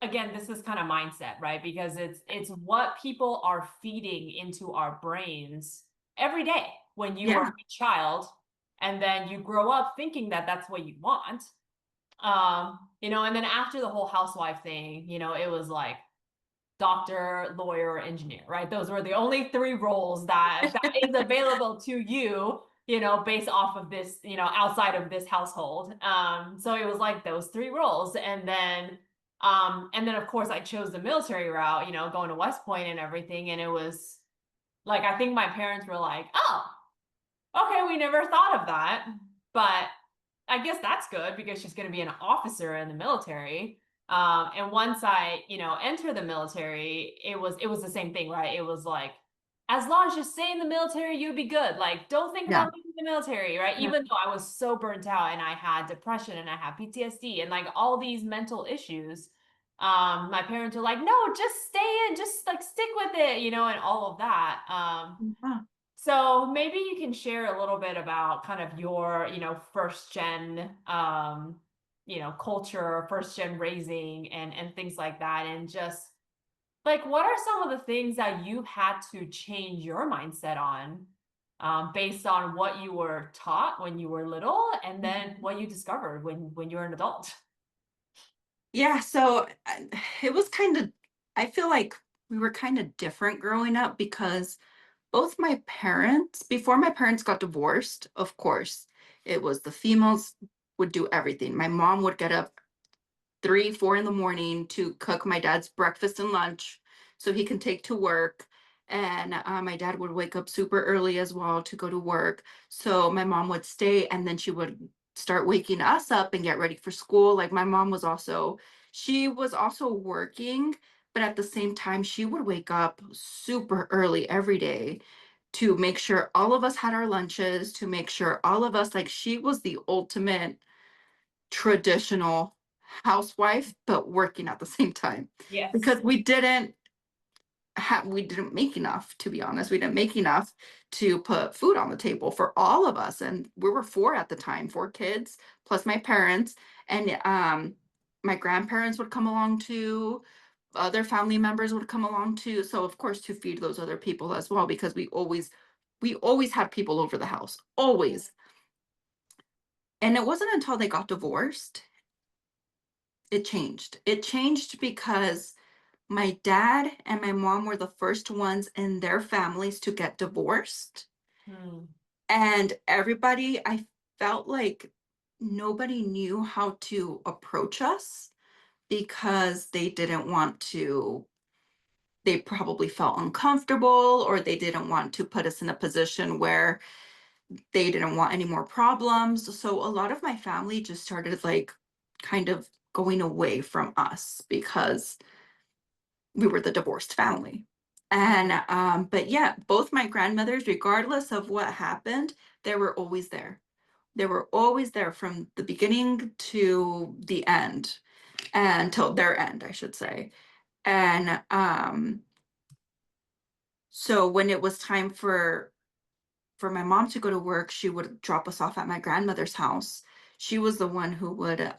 again, this is kind of mindset, right? Because it's what people are feeding into our brains every day when you are Yeah. a child, and then you grow up thinking that that's what you want. And then after the whole housewife thing, it was like doctor, lawyer, engineer, right? Those were the only three roles that is available to you, based off of this, outside of this household. So it was like those three roles. And then of course I chose the military route, going to West Point and everything. And it was like I think my parents were like, oh, okay, we never thought of that. But I guess that's good because she's going to be an officer in the military. And once I, enter the military, it was the same thing, right? It was like, as long as you stay in the military, you'll be good. Like, don't think Yeah. about leaving the military, right? Yeah. Even though I was so burnt out and I had depression and I had PTSD and like all these mental issues, my parents were like, no, just stay in, just like stick with it, and all of that. Yeah. So maybe you can share a little bit about kind of your, first gen, culture, first gen raising and things like that. And just like, what are some of the things that you've had to change your mindset on, based on what you were taught when you were little and then what you discovered when you were an adult? Yeah, so it was kind of, I feel like we were kind of different growing up because both my parents, before my parents got divorced, of course, it was the females would do everything. My mom would get up 3, 4 in the morning to cook my dad's breakfast and lunch so he can take to work. And my dad would wake up super early as well to go to work. So my mom would stay and then she would start waking us up and get ready for school. Like my mom was also, she was also working, but at the same time, she would wake up super early every day to make sure all of us had our lunches, to make sure all of us, like, she was the ultimate traditional housewife, but working at the same time because Yes. we didn't make enough, to be honest. We didn't make enough to put food on the table for all of us. And we were four at the time, four kids, plus my parents. And my grandparents would come along too. Other family members would come along too. So of course to feed those other people as well, because we always had people over the house. Always. And it wasn't until they got divorced it changed. It changed because my dad and my mom were the first ones in their families to get divorced. Hmm. And everybody, I felt like nobody knew how to approach us because they didn't want to, they probably felt uncomfortable or they didn't want to put us in a position where they didn't want any more problems. So a lot of my family just started like kind of going away from us because we were the divorced family. And but yeah, both my grandmothers, regardless of what happened, they were always there. They were always there from the beginning to the end, until their end, I should say. And so when it was time for my mom to go to work, she would drop us off at my grandmother's house. She was the one who would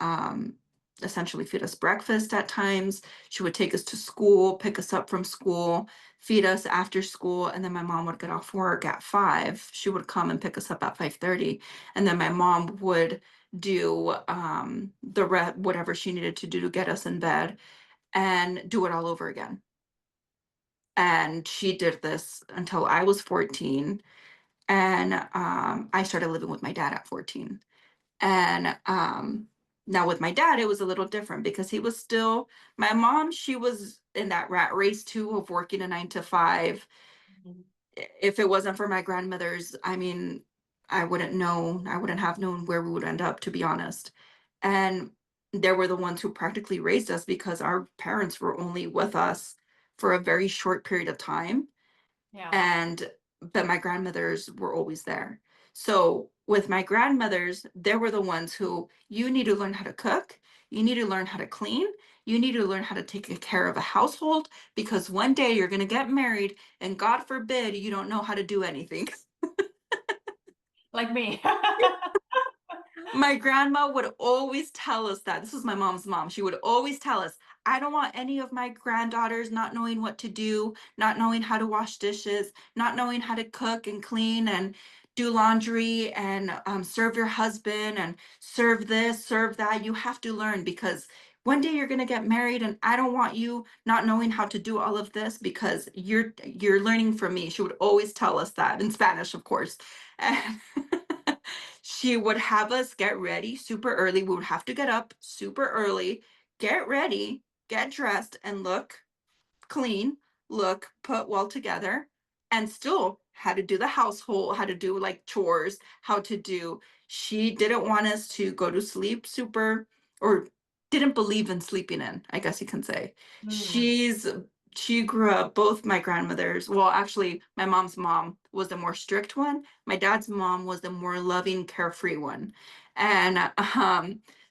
essentially feed us breakfast at times. She would take us to school, pick us up from school, feed us after school, and then my mom would get off work at 5. She would come and pick us up at 5:30, and then my mom would do whatever she needed to do to get us in bed and do it all over again. And she did this until I was 14, and I started living with my dad at 14. And now with my dad, it was a little different because he was still, my mom, she was in that rat race too of working a 9 to 5. Mhm. If it wasn't for my grandmothers, I mean, I wouldn't have known where we would end up, to be honest. And they were the ones who practically raised us because our parents were only with us for a very short period of time. Yeah. And but my grandmothers were always there. So with my grandmothers, they were the ones who, you need to learn how to cook, you need to learn how to clean, you need to learn how to take care of a household, because one day you're going to get married and God forbid you don't know how to do anything. Like me. My grandma would always tell us that. This was my mom's mom. She would always tell us, I don't want any of my granddaughters not knowing what to do, not knowing how to wash dishes, not knowing how to cook and clean and do laundry and serve your husband and serve this, serve that. You have to learn because one day you're going to get married and I don't want you not knowing how to do all of this because you're learning from me. She would always tell us that in Spanish, of course. And she would have us get ready super early. We would have to get up super early, get ready, get dressed, and look clean, look put well together, and still had to do the household, how to do like chores, how to do. She didn't want us to go to sleep super, or didn't believe in sleeping in, I guess you can say. Mm, She's she grew up, both my grandmothers, well, actually, my mom's mom was the more strict one. My dad's mom was the more loving, carefree one. And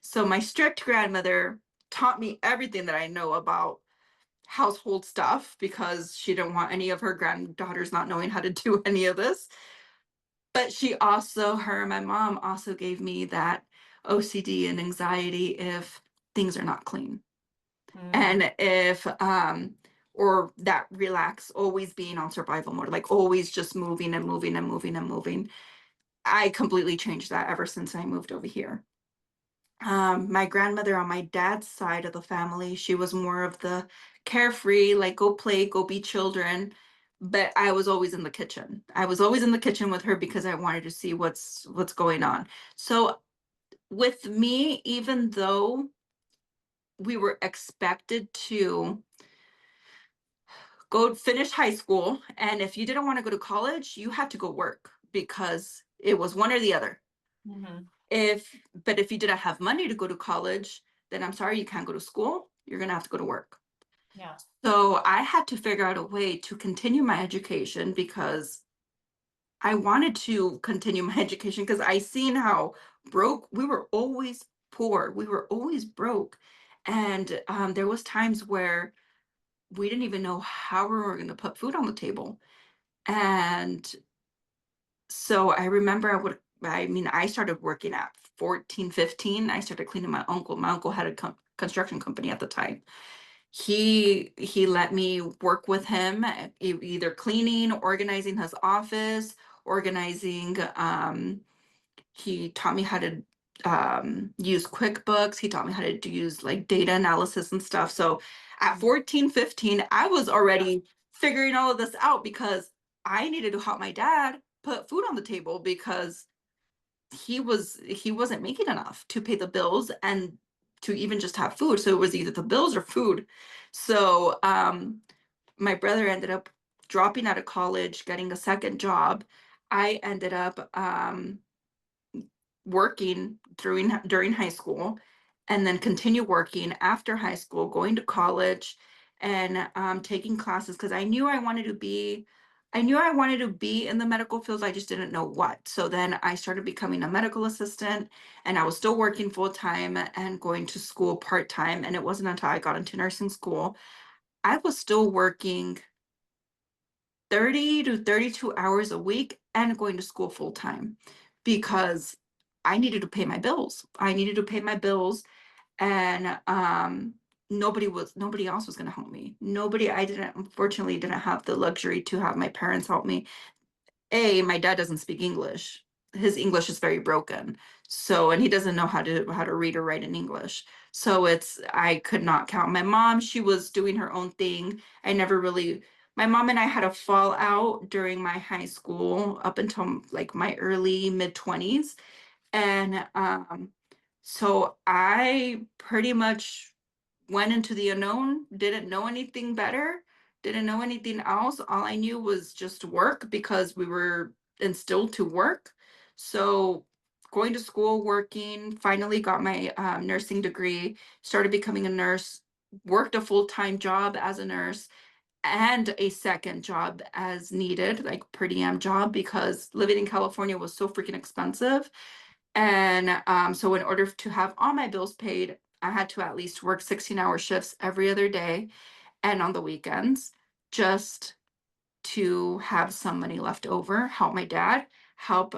so my strict grandmother taught me everything that I know about household stuff because she didn't want any of her granddaughters not knowing how to do any of this. But she also, her, my mom also gave me that OCD and anxiety if things are not clean. mm, And if, or that relax, always being on survival mode, like always just moving and moving and moving and moving. I completely changed that ever since I moved over here. My grandmother on my dad's side of the family, she was more of the carefree, like go play, go be children. But I was always in the kitchen. I was always in the kitchen with her because I wanted to see what's going on. So with me, even though we were expected to go finish high school, and if you didn't want to go to college, you had to go work because it was one or the other. mhm. If but if you didn't have money to go to college, then I'm sorry, you can't go to school. You're gonna have to go to work. Yeah. So I had to figure out a way to continue my education because I wanted to continue my education because I seen how broke we were always poor. We were always broke. And there was times where we didn't even know how we were going to put food on the table. And so I remember I mean, I started working at 14, 15. I started cleaning my uncle. My uncle had a construction company at the time. He let me work with him, either cleaning, organizing his office, organizing, he taught me how to use QuickBooks. He taught me how to use like data analysis and stuff. So at Mm, 14, 15, I was already figuring all of this out because I needed to help my dad put food on the table because he wasn't making enough to pay the bills and to even just have food. So it was either the bills or food. So my brother ended up dropping out of college, getting a second job. I ended up working during high school and then continue working after high school, going to college and taking classes because I knew I wanted to be in the medical field. I just didn't know what. So then I started becoming a medical assistant and I was still working full time and going to school part time. And it wasn't until I got into nursing school, I was still working 30 to 32 hours a week and going to school full time because I needed to pay my bills. I needed to pay my bills. And nobody else was going to help me. Nobody I didn't unfortunately didn't have the luxury to have my parents help me. My dad doesn't speak English. His English is very broken. So, and he doesn't know how to read or write in English. So I could not count. My mom, she was doing her own thing. I never really My mom and I had a fallout during my high school up until like my early mid 20s. And so I pretty much went into the unknown, didn't know anything better, didn't know anything else. All I knew was just work because we were instilled to work. So going to school, working, finally got my nursing degree, started becoming a nurse, worked a full-time job as a nurse and a second job as needed, like per diem job, because living in California was so freaking expensive. And so in order to have all my bills paid, I had to at least work 16-hour shifts every other day and on the weekends just to have some money left over, help my dad, help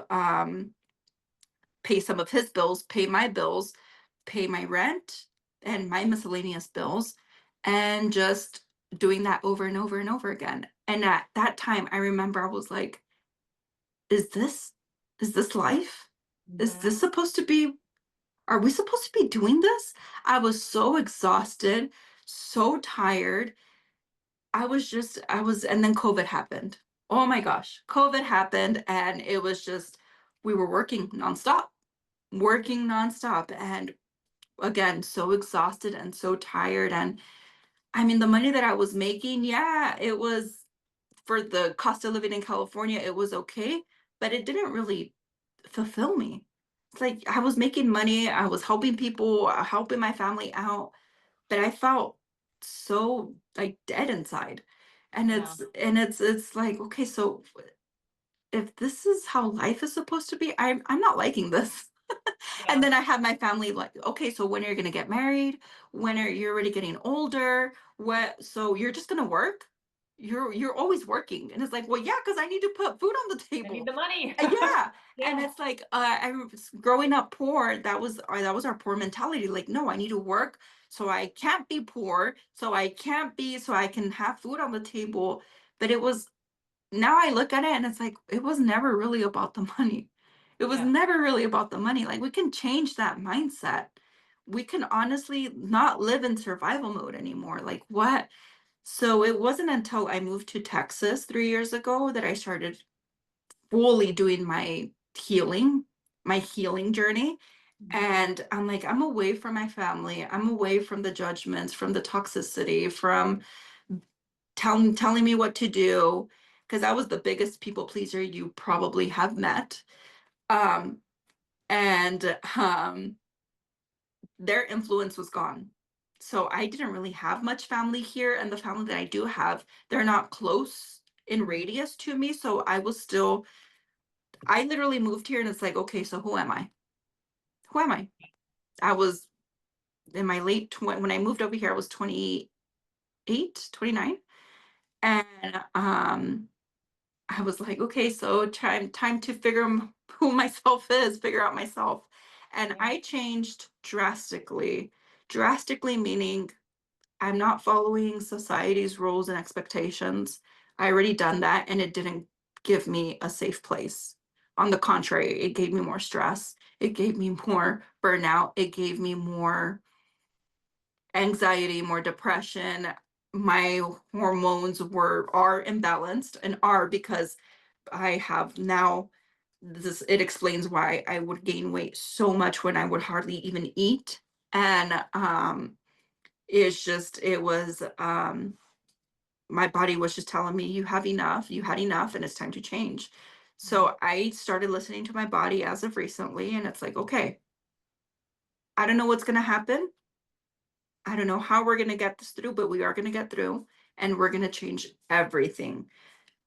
pay some of his bills, pay my rent and my miscellaneous bills, and just doing that over and over and over again. And at that time, I remember I was like, is this is this life? Is Mhm. this supposed to be Are we supposed to be doing this? I was so exhausted, so tired. And then COVID happened. Oh my gosh, COVID happened, and it was just, we were working nonstop. And again, so exhausted and so tired. And I mean, the money that I was making, yeah, it was for the cost of living in California, it was okay, but it didn't really fulfill me. It's like I was making money, I was helping people, helping my family out, but I felt so like dead inside. And Yeah. it's like, okay, so if this is how life is supposed to be, I'm not liking this. And Yeah. then I have my family like, okay, so when are you gonna get married? When are you already getting older? What, so you're just gonna work? You're always working. And it's like, well, yeah, because I need to put food on the I need table. the money. Yeah. And Yeah. it's like, growing up poor, that was our poor mentality. Like, no, I need to work, so I can't be poor, so I can have food on the table. But it was now I look at it and it's like, it was never really about the money. It was Yeah. never really about the money. Like, we can change that mindset. We can honestly not live in survival mode anymore. Like, what? So it wasn't until I moved to Texas 3 years ago that I started fully doing my healing journey. Mhm. And I'm like, I'm away from my family. I'm away from the judgments, from the toxicity, from telling me what to do, because I was the biggest people pleaser you probably have met. Um, and their influence was gone. So I didn't really have much family here, and the family that I do have, they're not close in radius to me. So I literally moved here and it's like, okay, so who am I? Who am I? I was in my late 20, when I moved over here, I was 28, 29. And I was like, okay, so time to who myself is, figure out myself. And Yeah. I changed drastically. Drastically meaning I'm not following society's rules and expectations. I already done that and it didn't give me a safe place. On the contrary, it gave me more stress. It gave me more burnout. It gave me more anxiety, more depression. My hormones are imbalanced, and are because I have now this it explains why I would gain weight so much when I would hardly even eat. And it was my body was just telling me, you had enough, and it's time to change. Mhm. So I started listening to my body as of recently, and it's like, okay, I don't know what's going to happen. I don't know how we're going to get this through, but we are going to get through, and we're going to change everything.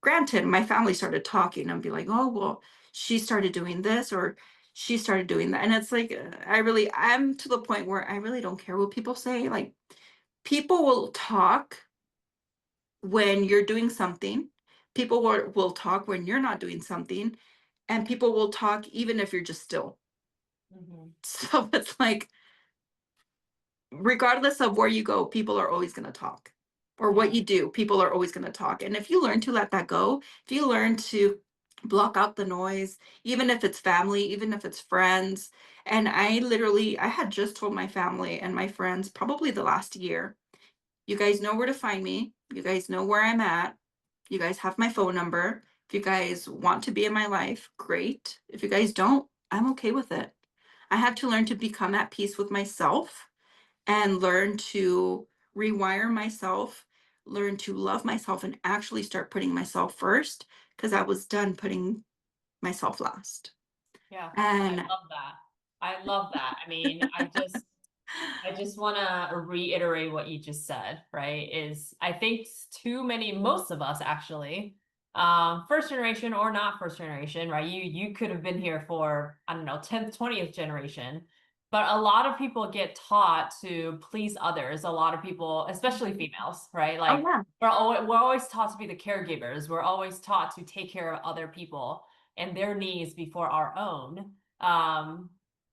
Granted, my family started talking and be like, oh, well, she started doing this, or she started doing that. And it's like, I'm to the point where I really don't care what people say. Like, people will talk when you're doing something, will talk when you're not doing something, and people will talk even if you're just still. Mhm. So it's like, regardless of where you go, people are always going to talk. Or Yeah. what you do, people are always going to talk. And if you learn to let that go, if you learn to block out the noise, even if it's family, even if it's friends. And I had just told my family and my friends probably the last year, you guys know where to find me. You guys know where I'm at. You guys have my phone number. If you guys want to be in my life, great. If you guys don't, I'm okay with it. I had to learn to become at peace with myself and learn to rewire myself, learn to love myself, and actually start putting myself first because I was done putting myself last. Yeah. I And love that. I love that. I mean, I just want to reiterate what you just said, right? Is I think too many, most of us actually, first generation or not first generation, right? You could have been here for, I don't know, 10th, 20th generation. But a lot of people get taught to please others. A lot of people, especially females, right? oh Like yeah, we're always taught to be the caregivers. We're always taught to take care of other people and their needs before our own.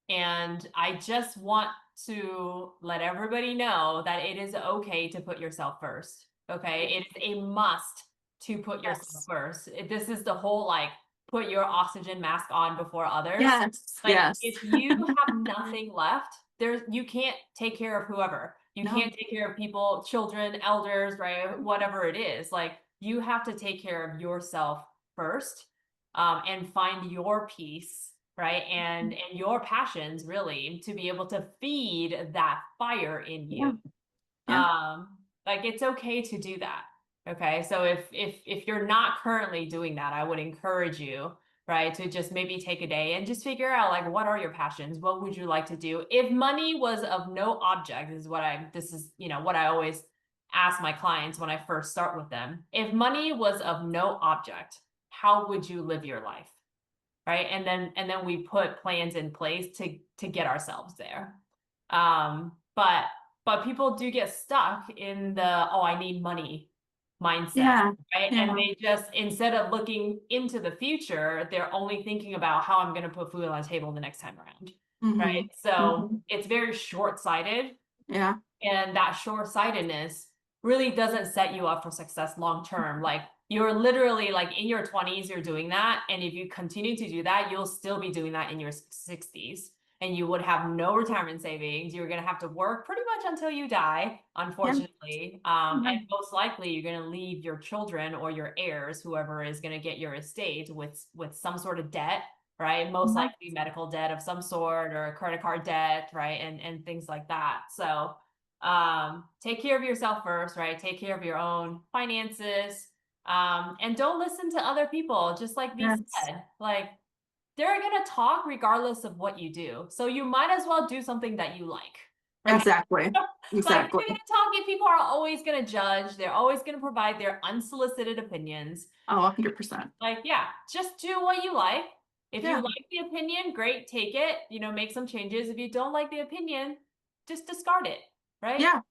And I just want to let everybody know that it is okay to put yourself first. Okay. It is a must to put yourself yes, first. This is the whole like put your oxygen mask on before others. yes, Like yes. if you have nothing left, you can't take care of whoever. You No, can't take care of people, children, elders, right? Whatever it is. Like you have to take care of yourself first, and find your peace, right? And your passions really to be able to feed that fire in you. yeah, yeah, Like it's okay to do that. Okay. So if you're not currently doing that, I would encourage you, right, to just maybe take a day and just figure out like what are your passions? What would you like to do? If money was of no object, this is, what I always ask my clients when I first start with them. If money was of no object, how would you live your life? Right. And then we put plans in place to get ourselves there. But people do get stuck in the, oh, I need money mindset, yeah, right? And yeah. they just, instead of looking into the future, they're only thinking about how I'm going to put food on the table the next time around, right? Hmm. So Hmm. it's very short-sighted, Yeah, and that short-sightedness really doesn't set you up for success long term. Like you're literally like in your 20s, you're doing that. And if you continue to do that, you'll still be doing that in your 60s. And you would have no retirement savings. You're going to have to work pretty much until you die, yeah, unfortunately. yeah, And most likely you're going to leave your children or your heirs, whoever is going to get your estate, with some sort of debt, right? Most yeah. likely medical debt of some sort or a credit card debt, right? And things like that. So take care of yourself first, right? Take care of your own finances, and don't listen to other people. Just like V Yes, said, like they're gonna talk regardless of what you do, so you might as well do something that you like, right? exactly, Like exactly. they're gonna talk, and people are always gonna judge, they're always gonna provide their unsolicited opinions. Oh, 100%. Like, yeah, just do what you like. If you Yeah, like the opinion, great, take it, make some changes. If you don't like the opinion, just discard it, right? yeah.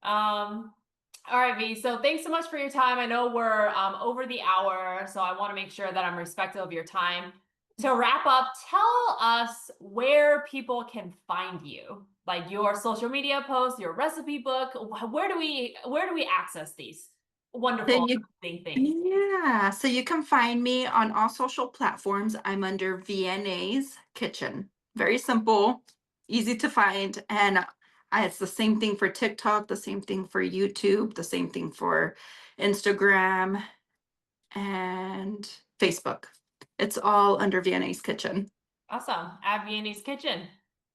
All right, V. So thanks so much for your time. I know we're over the hour, so I want to make sure that I'm respectful of your time. To wrap up, tell us where people can find you, like your social media posts, your recipe book. Where do we access these So wonderful you, things? yeah, so you can find me on all social platforms. I'm under VNA's Kitchen. Very simple, easy to find, and it's the same thing for TikTok, the same thing for YouTube, the same thing for Instagram and Facebook. It's all under VNA's Kitchen. Awesome. At Vieneyskitchen.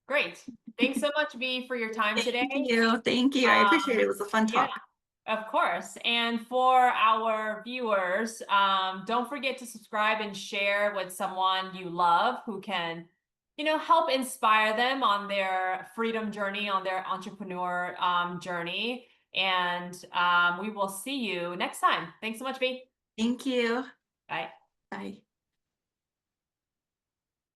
Great. Thanks so much, V, for your time today. Thank you. Thank you. I appreciate it. It was a fun Yeah, talk. of course. And for our viewers, don't forget to subscribe and share with someone you love who can, help inspire them on their freedom journey, on their entrepreneur journey. And we will see you next time. Thanks so much, V. Thank you. Bye. Bye.